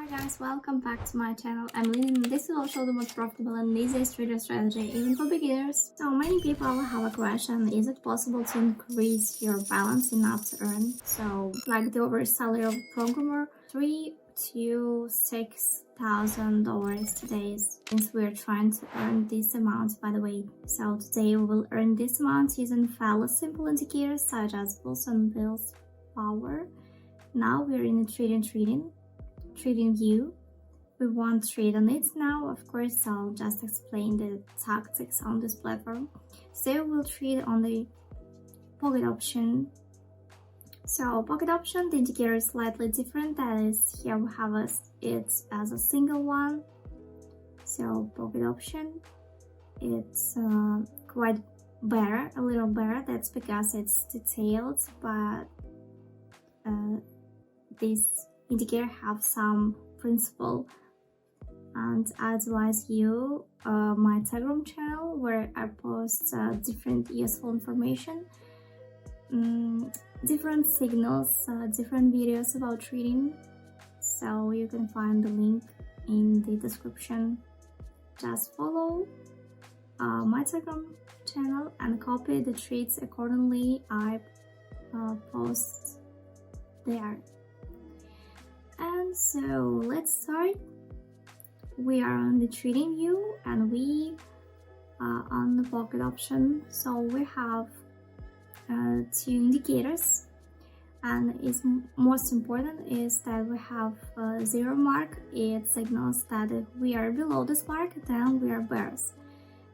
Hi guys, welcome back to my channel. I'm Lynn. This will show the most profitable and easiest trader strategy even for beginners. So many people have a question: is it possible to increase your balance enough to earn? So like the average salary of a programmer, $3,000 to $6,000 today, since we're trying to earn this amount, by the way. So today we will earn this amount using fairly simple indicators such as Wilson Bills Power. Now we're in the trading view. We won't trade on it now, of course. I'll just explain the tactics on this platform. So we'll trade on the pocket option. So pocket option, the indicator is slightly different. That is, here we have it as a single one. So pocket option, it's quite better, a little better. That's because it's detailed, but this indicator have some principle. And I advise you my Telegram channel, where I post different useful information, different signals, different videos about trading. So you can find the link in the description. Just follow my Telegram channel and copy the trades accordingly. I post there. And so let's start. We are on the trading view and we are on the pocket option. So we have two indicators, and is most important is that we have zero mark. It signals that if we are below this mark, then we are bears.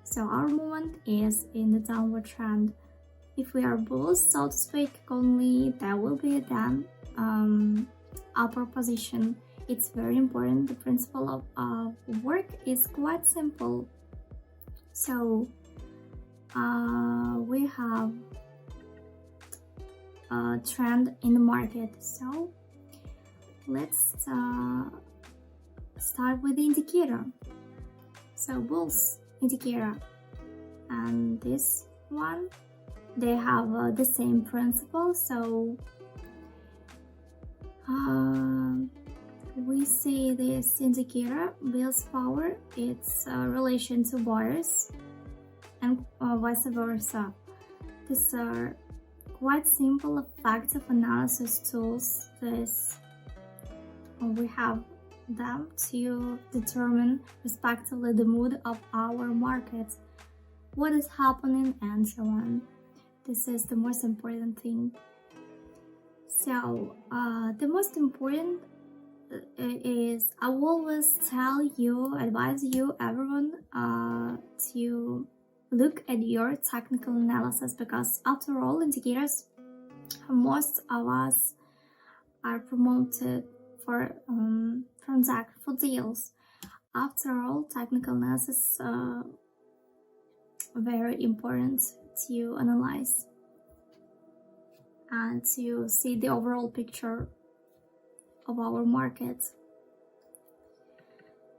So our movement is in the downward trend. If we are bulls, so to speak, only that will be then upper position. It's very important. The principle of work is quite simple. So we have a trend in the market. So let's start with the indicator. So bulls indicator and this one, they have the same principle. So we see this indicator, Bills Power, it's a relation to buyers and vice versa. These are quite simple, effective analysis tools. We have them to determine respectively the mood of our market, what is happening, and so on. This is the most important thing. So the most important is, I will always advise you, everyone, to look at your technical analysis, because after all, indicators, most of us are promoted for for deals. After all, technical analysis is very important to analyze and to see the overall picture of our market.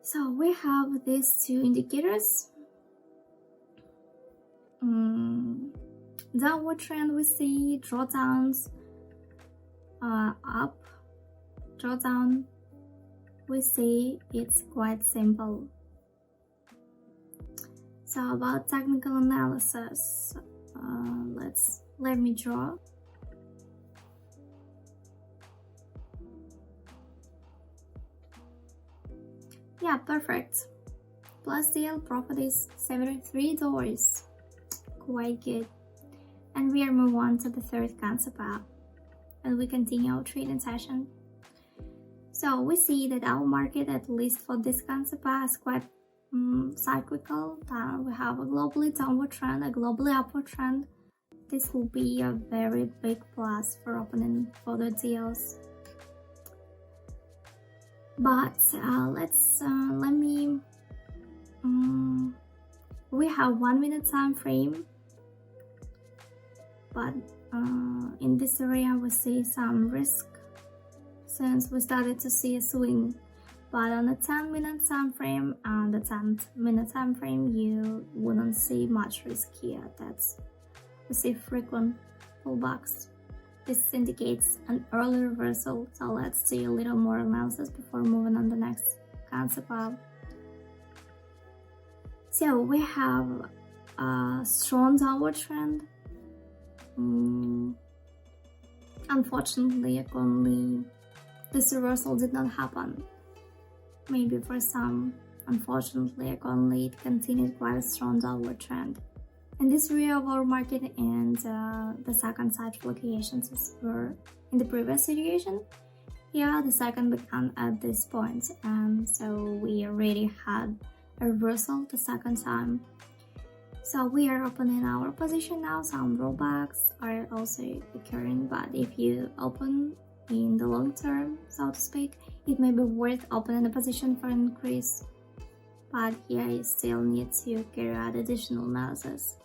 So we have these two indicators. Downward trend, we see drawdowns, up, drawdown. We see it's quite simple. So about technical analysis, let me draw. Yeah, perfect. Plus deal profit is $73. Quite good. And we are move on to the third concept app, and we continue our trading session. So we see that our market, at least for this concept app, is quite cyclical. We have a globally downward trend, a globally upward trend. This will be a very big plus for opening further deals. But we have 1 minute time frame, but in this area we see some risk since we started to see a swing. But on the 10-minute time frame and the 10-minute time frame, you wouldn't see much risk here. We see frequent pullbacks. This indicates an early reversal, so let's do a little more analysis before moving on the next concept file. So we have a strong downward trend. Unfortunately, only this reversal did not happen. Maybe for some, unfortunately, only it continued quite a strong downward trend. In this area of our market and the second side fluctuations were in the previous situation, yeah, the second began at this point, and so we already had a reversal the second time. So we are opening our position now. Some rollbacks are also occurring, but if you open in the long term, so to speak, it may be worth opening a position for an increase. But here you still need to carry out additional analysis.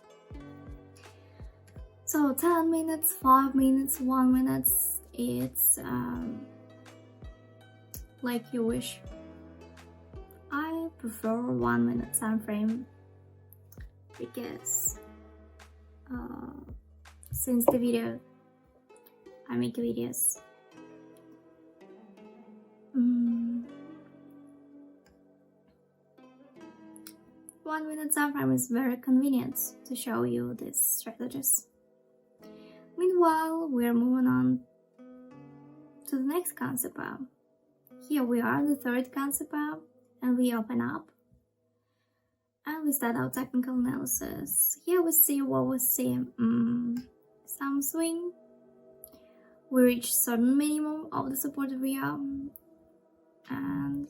So 10 minutes, 5 minutes, 1 minute, it's like you wish. I prefer 1 minute time frame because since the video I make videos 1 minute time frame is very convenient to show you these strategies. Meanwhile, we're moving on to the next concept app. Here we are, the third concept app, and we open up and we start our technical analysis. Here we see what we see. Some swing. We reach certain minimum of the support area, and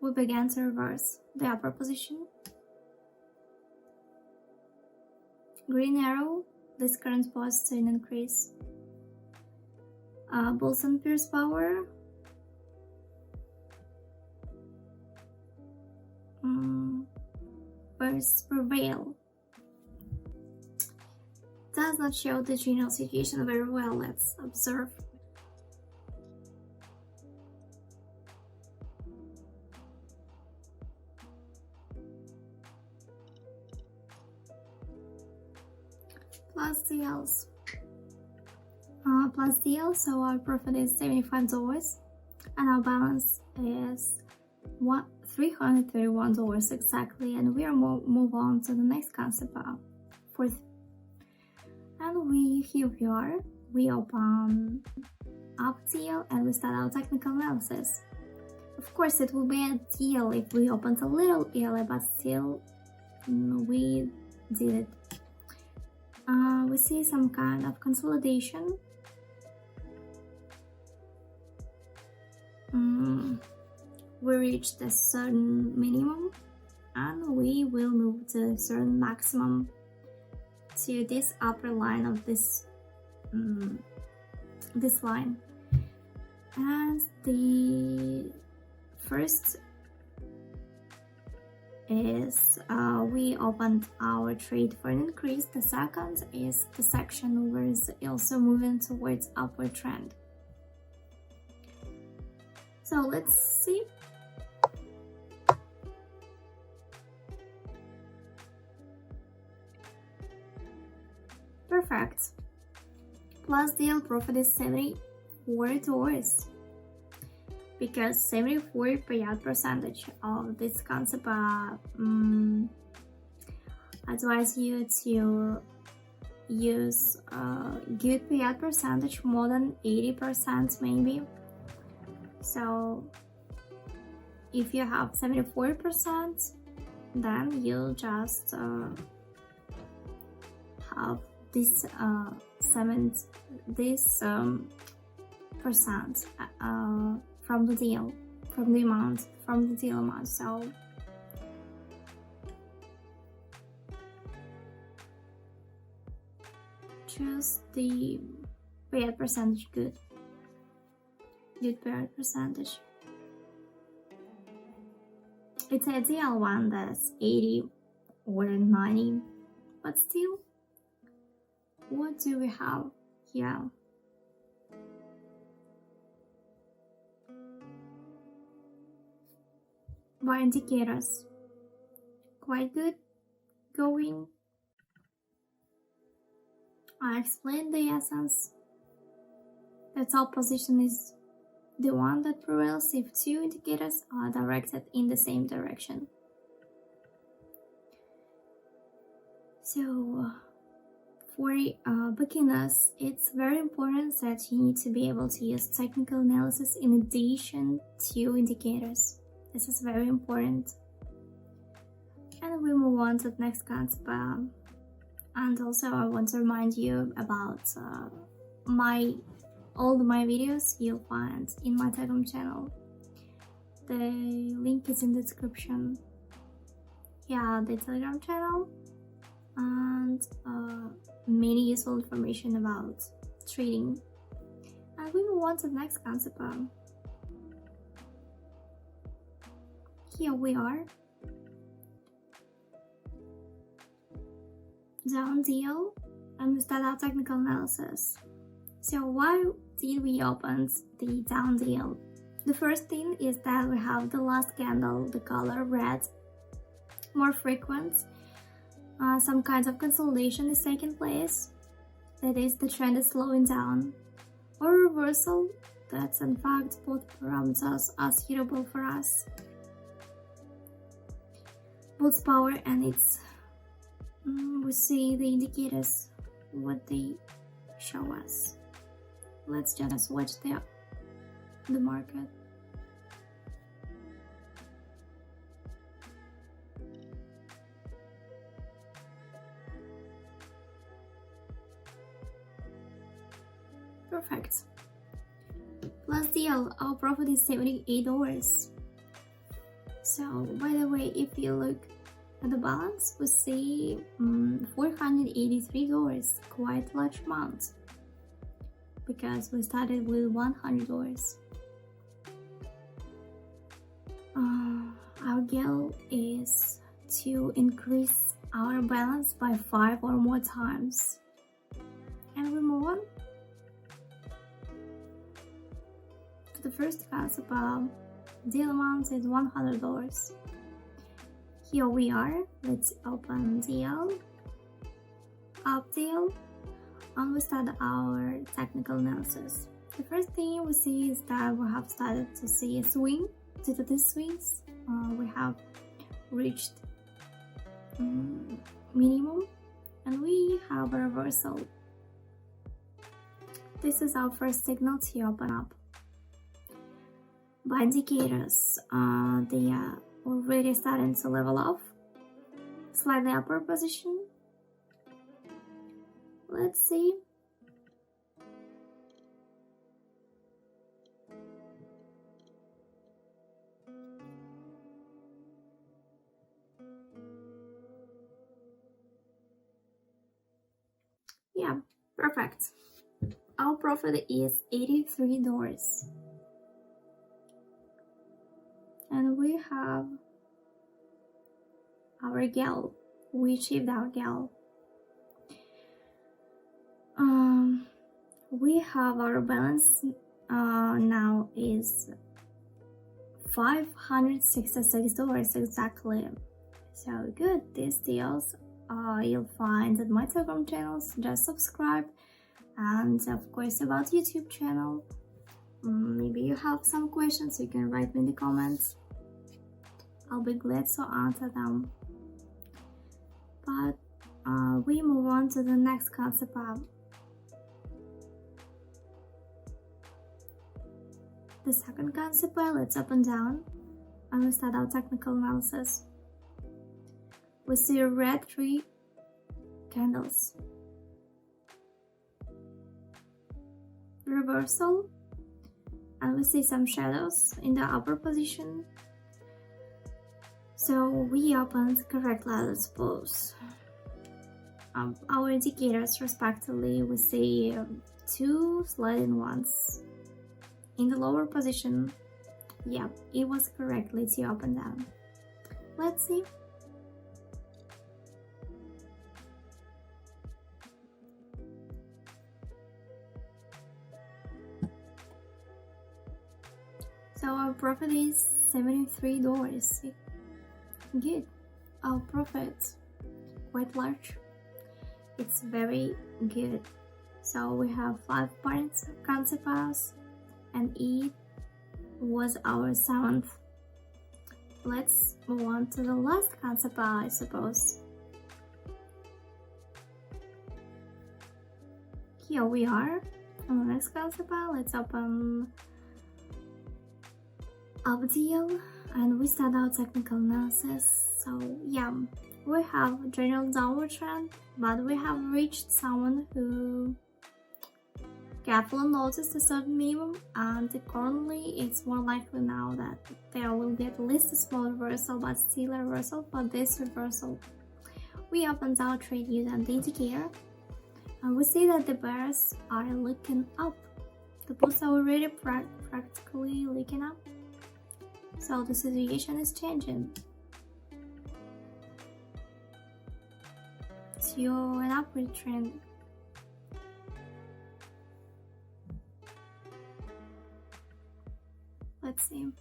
we began to reverse the upper position. Green arrow. This current post to an increase. Bulls and Pierce power. First prevail. Does not show the general situation very well. Let's observe. Plus deals. Plus deal, so our profit is $75 and our balance is $331 exactly, and we are move on to the next concept fourth. And here we are, we open up deal and we start our technical analysis. Of course it will be a deal if we opened a little early, but still we did it. We see some kind of consolidation. We reached a certain minimum and we will move to a certain maximum to this upper line of this line. And the first is we opened our trade for an increase. The second is the section where it's also moving towards upward trend. So let's see. Perfect. Plus deal profit is $74 because 74 payout percentage of this concept advise you to use good payout percentage, more than 80% maybe. So if you have 74%, then you'll just have this percent from the deal, from the deal amount. So choose the payout percentage good payout percentage. It's ideal one that's 80 or 90, but still, what do we have here? Bar indicators, quite good, going. I explained the essence. The top position is the one that prevails if two indicators are directed in the same direction. So for beginners, it's very important that you need to be able to use technical analysis in addition to indicators. This is very important. And we move on to the next concept. And also I want to remind you about all my videos you'll find in my Telegram channel. The link is in the description. Yeah, the Telegram channel and many useful information about trading. And we move on to the next concept. Here we are. Down deal, and we start our technical analysis. So why did we open the down deal? The first thing is that we have the last candle, the color red, more frequent. Some kinds of consolidation is taking place. That is, the trend is slowing down. Or reversal, that's in fact both parameters are suitable for us. Both power and its we see the indicators, what they show us. Let's just watch the market. Perfect. Last deal, our profit is $78. So, by the way, if you look at the balance, we see $483, quite large amount, because we started with $100. Our goal is to increase our balance by 5 or more times. And we move on to the first concept. Deal amount is $100. Here we are. Let's open deal, up deal, and we start our technical analysis. The first thing we see is that we have started to see a swing. Due to these swings, we have reached minimum, and we have a reversal. This is our first signal to open up. By indicators, they are already starting to level off, slightly upper position. Let's see. Yeah, perfect. Our profit is $83. And we have our goal. We achieved our goal. We have our balance now is $566 exactly. So good. These deals you'll find at my Telegram channels. Just subscribe, and of course about YouTube channel. Maybe you have some questions, you can write me in the comments. I'll be glad to answer them. But we move on to the next concept. The second concept, let's up and down, and we start our technical analysis. We see red 3 candles, reversal, and we see some shadows in the upper position. So we opened correct ladder suppose. Our indicators respectively, we see 2 sliding ones in the lower position. Yep, it was correctly to up and down. Let's see. So our profit is $73. Good. Our profit quite large. It's very good. So we have 5 points Kansippas, and it was our 7th. Let's move on to the last Kansippa, I suppose. Here we are on the next Kansippa. Let's open Abdiel and we start our technical analysis. So yeah, we have general downward trend, but we have reached someone who carefully noticed a certain minimum, and currently it's more likely now that there will be at least a small reversal, but still a reversal. For this reversal, we opened our trade using the indicator, and we see that the bears are looking up. The bulls are already practically looking up, so the situation is changing to an upward trend. Let's see.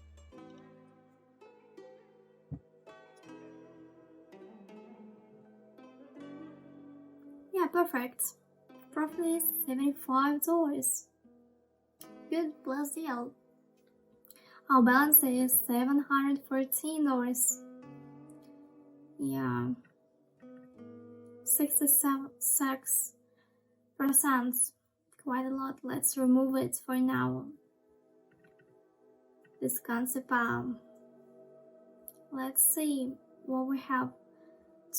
Yeah, perfect. Profit is $75. Good, plus deal. Our balance is $714. Yeah. 66%. Quite a lot. Let's remove it for now. This Kansippa. Let's see what we have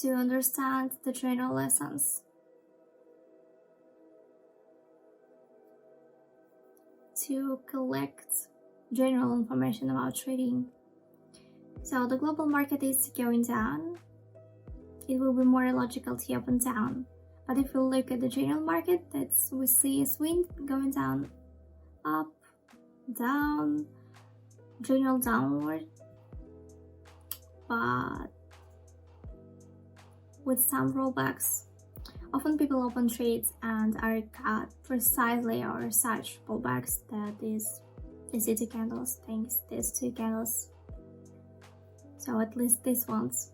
to understand the general lessons. To collect general information about trading. So the global market is going down. It will be more logical to open down. But if we look at the general market, we see a swing going down, up, down, general downward, but with some rollbacks. Often people open trades and are cut precisely or such pullbacks that is easy to candles, thanks these 2 candles. So at least these ones.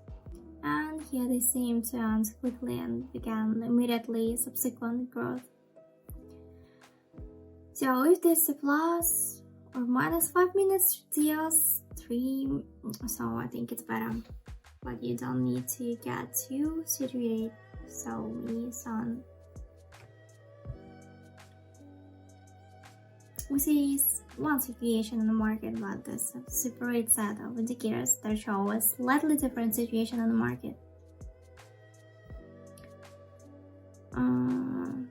And here they seem to end quickly and began immediately subsequent growth. So if this is a plus or minus 5 minutes deals 3, so I think it's better. But you don't need to get too situated. So we see one situation in the market, but there's a separate set of indicators that show a slightly different situation in the market.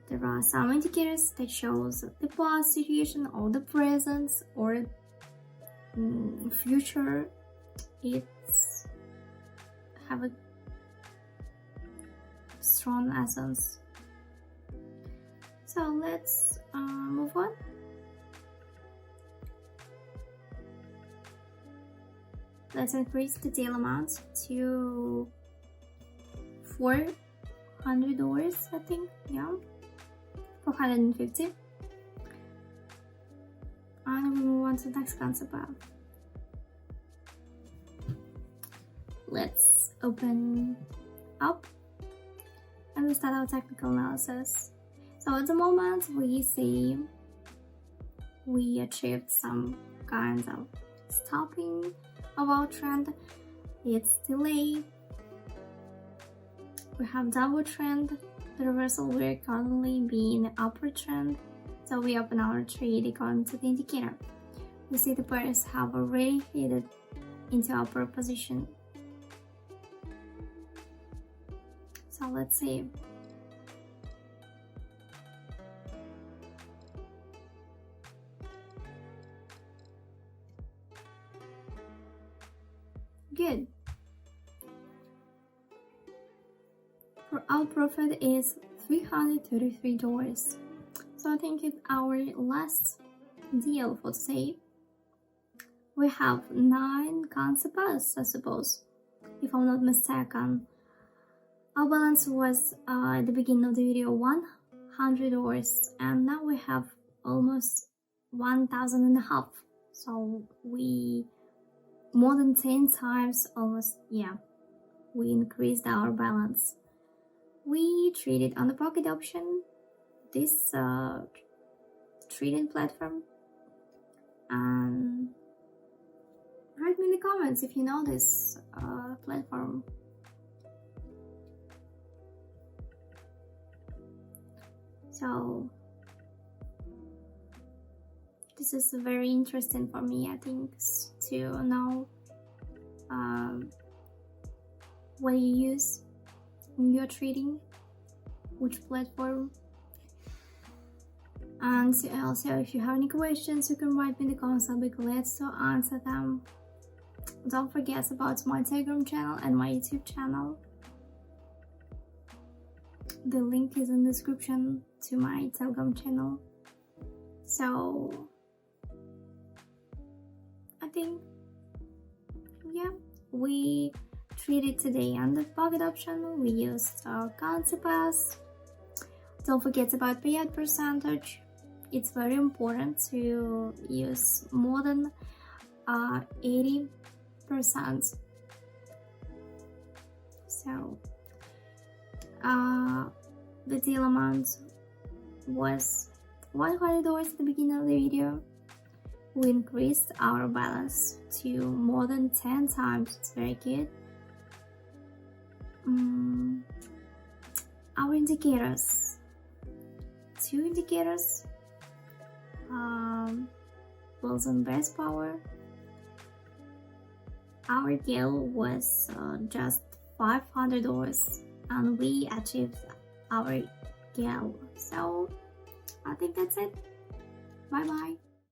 There are some indicators that shows the past situation or the present or future. It's have a strong essence. So let's move on. Let's increase the deal amount to $400, I think. Yeah, 450. And we move on to the next Kansippa. Let's open up and we start our technical analysis. So at the moment we see we achieved some kind of stopping of our trend. It's delay. We have downward trend. The reversal will currently be in the upward trend. So we open our trade according to the indicator. We see the pairs have already headed into upper position. So let's see. Good. Our profit is $333. So I think it's our last deal for today. We have 9 Kansippas, I suppose, if I'm not mistaken. Our balance was at the beginning of the video $100, and now we have almost 1,500. So we more than 10 times almost, yeah, we increased our balance. We traded on the pocket option this trading platform, and write me in the comments if you know this platform. So this is very interesting for me, I think, to know what you use in your trading, which platform. And also, if you have any questions, you can write me in the comments. I'll be glad to answer them. Don't forget about my Telegram channel and my YouTube channel. The link is in the description to my Telegram channel. So I think, yeah, we traded today on the pocket option. We used currency pass. Don't forget about payout percentage. It's very important to use more than 80%. So the deal amount was $100 at the beginning of the video. We increased our balance to more than 10 times. It's very good. Our indicators, 2 indicators, bulls and bears power. Our goal was just $500, and we achieved our goal. So I think that's it. Bye bye.